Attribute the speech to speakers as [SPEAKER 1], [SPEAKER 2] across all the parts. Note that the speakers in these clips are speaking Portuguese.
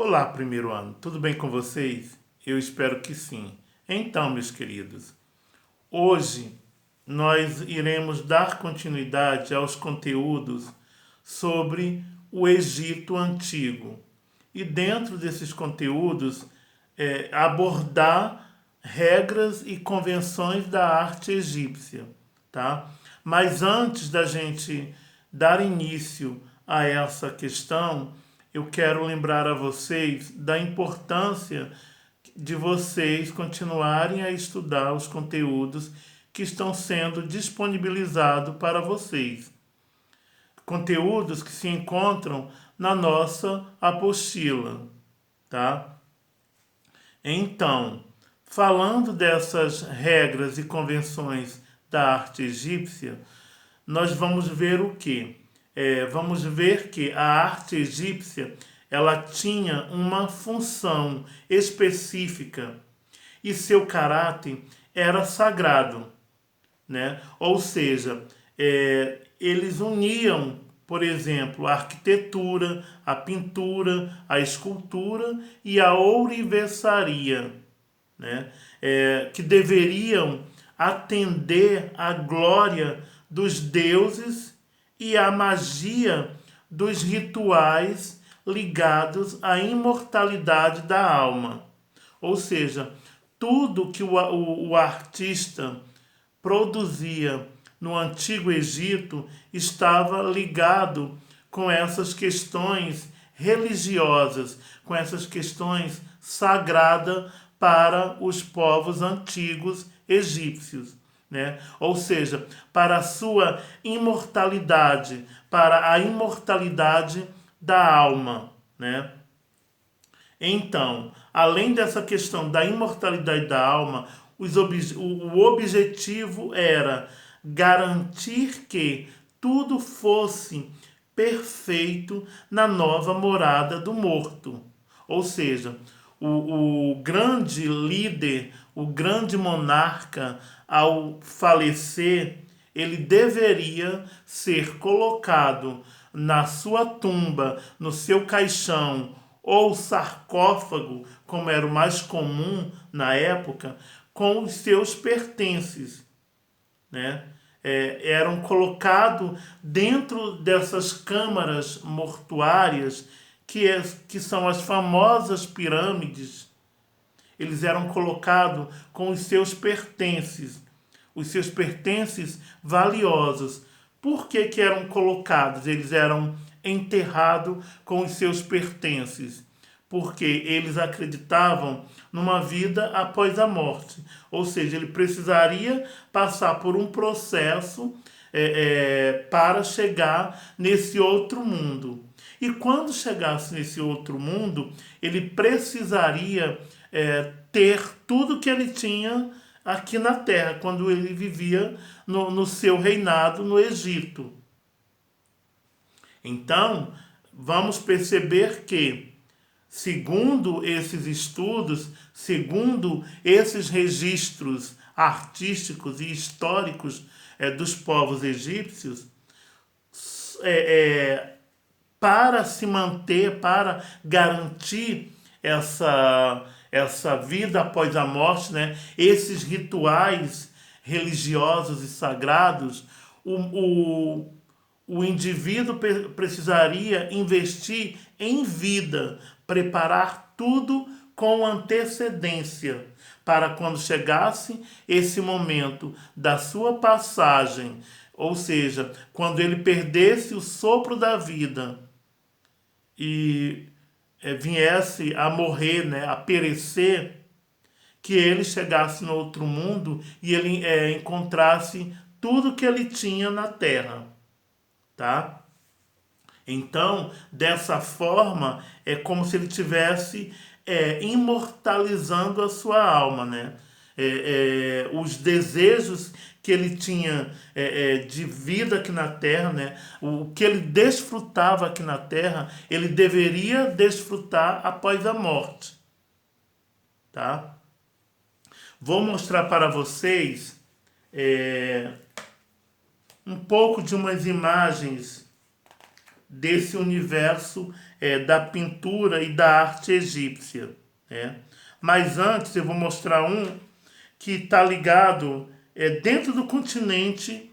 [SPEAKER 1] Olá, primeiro ano, tudo bem com vocês? Eu espero que sim. Então, meus queridos, hoje nós iremos dar continuidade aos conteúdos sobre o Egito Antigo. E dentro desses conteúdos, abordar regras e convenções da arte egípcia, tá? Mas antes da gente dar início a essa questão, eu quero lembrar a vocês da importância de vocês continuarem a estudar os conteúdos que estão sendo disponibilizados para vocês. Conteúdos que se encontram na nossa apostila, tá? Então, falando dessas regras e convenções da arte egípcia, nós vamos ver o quê? Vamos ver que a arte egípcia ela tinha uma função específica e seu caráter era sagrado, né? Ou seja, eles uniam, por exemplo, a arquitetura, a pintura, a escultura e a ourivesaria, né? Que deveriam atender à glória dos deuses e à magia dos rituais ligados à imortalidade da alma. Ou seja, tudo que o artista produzia no Antigo Egito estava ligado com essas questões religiosas, com essas questões sagradas para os povos antigos egípcios, né? Ou seja, para a sua imortalidade, para a imortalidade da alma, né? Então, além dessa questão da imortalidade da alma, o objetivo era garantir que tudo fosse perfeito na nova morada do morto. Ou seja, o grande líder, o grande monarca, ao falecer, ele deveria ser colocado na sua tumba, no seu caixão ou sarcófago, como era o mais comum na época, com os seus pertences, né? Eram colocados dentro dessas câmaras mortuárias, que são as famosas pirâmides. Eles eram colocados com os seus pertences valiosos. Por que eram colocados? Eles eram enterrados com os seus pertences, porque eles acreditavam numa vida após a morte. Ou seja, ele precisaria passar por um processo para chegar nesse outro mundo. E quando chegasse nesse outro mundo, ele precisaria ter tudo que ele tinha aqui na Terra, quando ele vivia no seu reinado no Egito. Então, vamos perceber que, segundo esses estudos, segundo esses registros artísticos e históricos dos povos egípcios, para se manter, para garantir essa vida após a morte, né? Esses rituais religiosos e sagrados, o indivíduo precisaria investir em vida, preparar tudo com antecedência, para quando chegasse esse momento da sua passagem, ou seja, quando ele perdesse o sopro da vida e viesse a morrer, né, a perecer, que ele chegasse no outro mundo e ele encontrasse tudo que ele tinha na terra, tá? Então, dessa forma, é como se ele tivesse imortalizando a sua alma, né? Os desejos que ele tinha de vida aqui na Terra, né? O que ele desfrutava aqui na Terra, ele deveria desfrutar após a morte, tá? Vou mostrar para vocês um pouco de umas imagens desse universo da pintura e da arte egípcia, né? Mas antes eu vou mostrar um que está ligado dentro do continente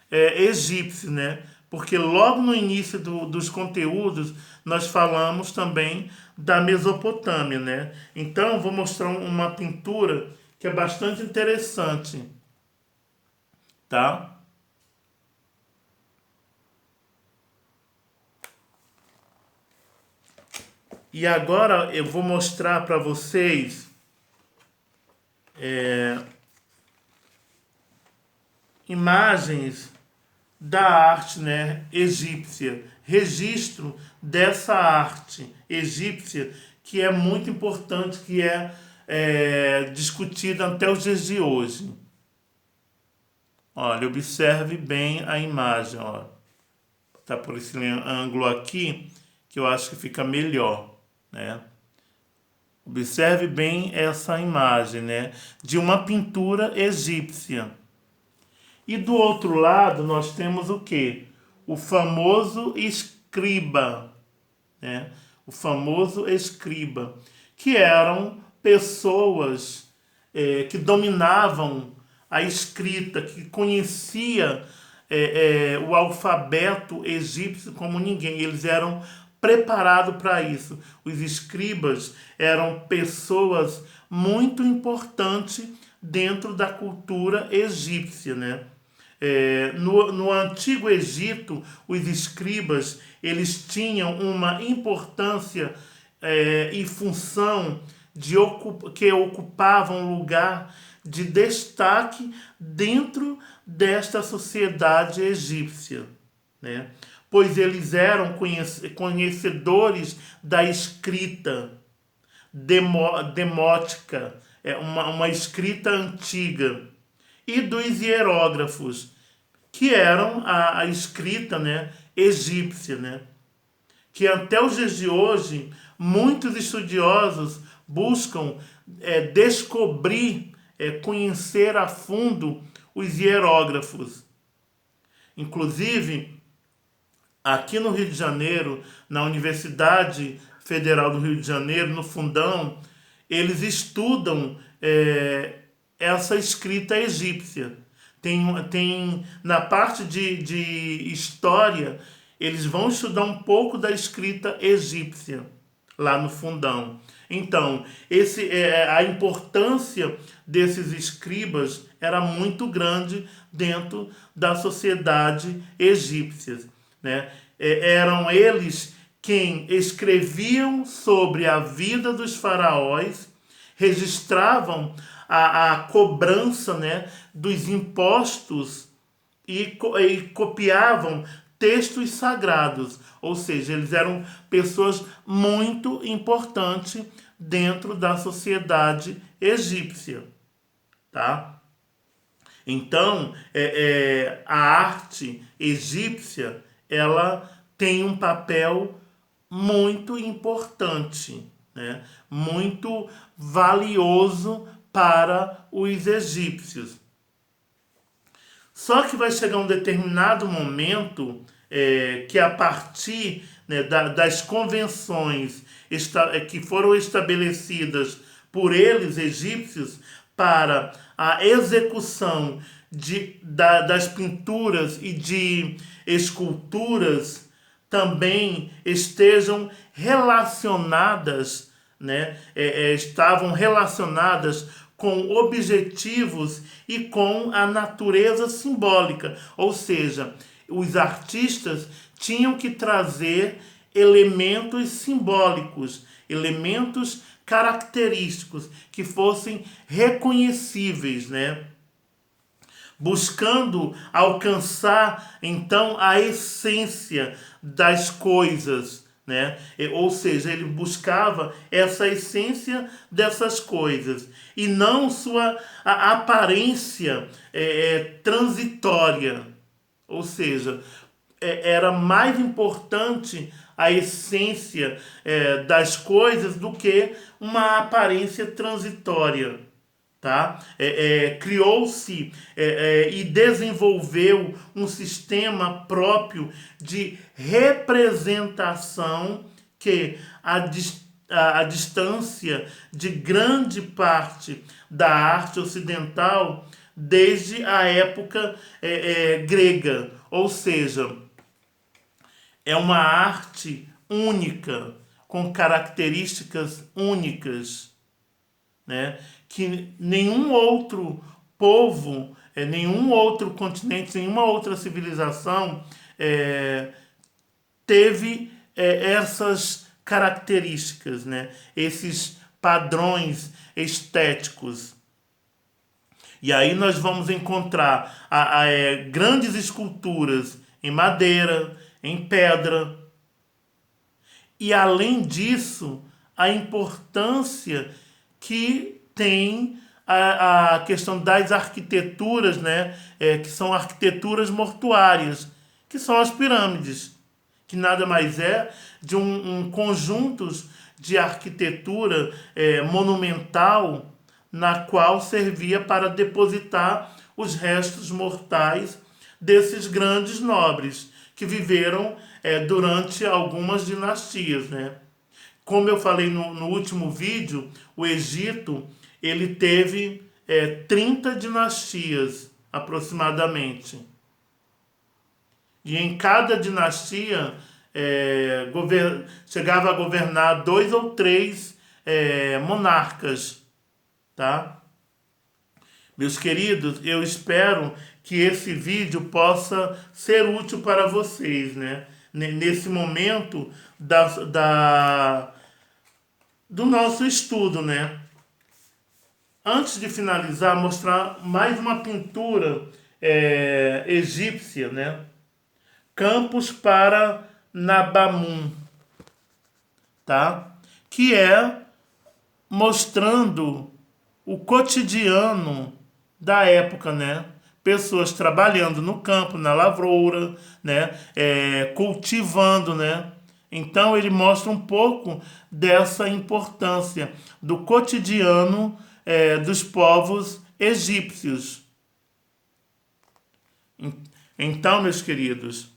[SPEAKER 1] egípcio, né? Porque logo no início dos conteúdos nós falamos também da Mesopotâmia, né? Então vou mostrar uma pintura que é bastante interessante, tá? E agora eu vou mostrar para vocês imagens da arte, né, egípcia, registro dessa arte egípcia que é muito importante, que é discutida até os dias de hoje. Olha, observe bem a imagem, ó. Tá por esse ângulo aqui que eu acho que fica melhor, né? Observe bem essa imagem, né, de uma pintura egípcia. E do outro lado nós temos o quê? O famoso escriba, né? O famoso escriba, que eram pessoas que dominavam a escrita, que conhecia o alfabeto egípcio como ninguém. Eles eram preparados para isso. Os escribas eram pessoas muito importantes dentro da cultura egípcia, né? No Antigo Egito, os escribas eles tinham uma importância e função que ocupavam um lugar de destaque dentro desta sociedade egípcia, né? Pois eles eram conhecedores da escrita demótica, uma escrita antiga, e dos hierógrafos, que eram a escrita, né, egípcia, né? Que até os dias de hoje muitos estudiosos buscam descobrir, conhecer a fundo os hierógrafos. Inclusive, aqui no Rio de Janeiro, na Universidade Federal do Rio de Janeiro, no Fundão, eles estudam essa escrita egípcia. Tem na parte de história, eles vão estudar um pouco da escrita egípcia lá no Fundão. Então, a importância desses escribas era muito grande dentro da sociedade egípcia, né? Eram eles quem escreviam sobre a vida dos faraós, registravam a cobrança, né, dos impostos e copiavam textos sagrados. Ou seja, eles eram pessoas muito importantes dentro da sociedade egípcia, tá? Então, a arte egípcia, ela tem um papel muito importante, né? Muito valioso para os egípcios. Só que vai chegar um determinado momento que a partir, né, das convenções que foram estabelecidas por eles, egípcios, para a execução das pinturas e de esculturas também estejam relacionadas, né, estavam relacionadas com objetivos e com a natureza simbólica. Ou seja, os artistas tinham que trazer elementos simbólicos, elementos característicos que fossem reconhecíveis, né? Buscando alcançar então a essência das coisas, né? Ou seja, ele buscava essa essência dessas coisas e não a aparência transitória. Ou seja, era mais importante a essência das coisas do que uma aparência transitória. tá? Criou-se e desenvolveu um sistema próprio de representação que a distância de grande parte da arte ocidental desde a época grega, ou seja, é uma arte única, com características únicas, né? Que nenhum outro povo, nenhum outro continente, nenhuma outra civilização teve essas características, né? Esses padrões estéticos. E aí nós vamos encontrar grandes esculturas em madeira, em pedra. E além disso, a importância que tem a questão das arquiteturas, né? Que são arquiteturas mortuárias, que são as pirâmides, que nada mais é de um conjunto de arquitetura monumental na qual servia para depositar os restos mortais desses grandes nobres que viveram durante algumas dinastias, né? Como eu falei no último vídeo, o Egito ele teve 30 dinastias aproximadamente. E em cada dinastia chegava a governar 2 ou 3 monarcas, tá? Meus queridos, eu espero que esse vídeo possa ser útil para vocês, né? Nesse momento do nosso estudo, né? Antes de finalizar, mostrar mais uma pintura egípcia, né? Campos para Nabamun, tá? Que é mostrando o cotidiano da época, né? Pessoas trabalhando no campo, na lavoura, né? Cultivando, né? Então ele mostra um pouco dessa importância do cotidiano dos povos egípcios. Então, meus queridos,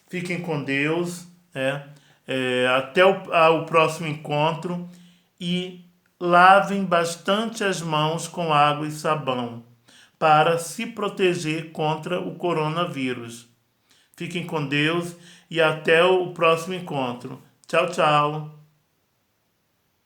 [SPEAKER 1] fiquem com Deus, né? Até o próximo encontro e lavem bastante as mãos com água e sabão para se proteger contra o coronavírus. Fiquem com Deus e até o próximo encontro. Tchau, tchau.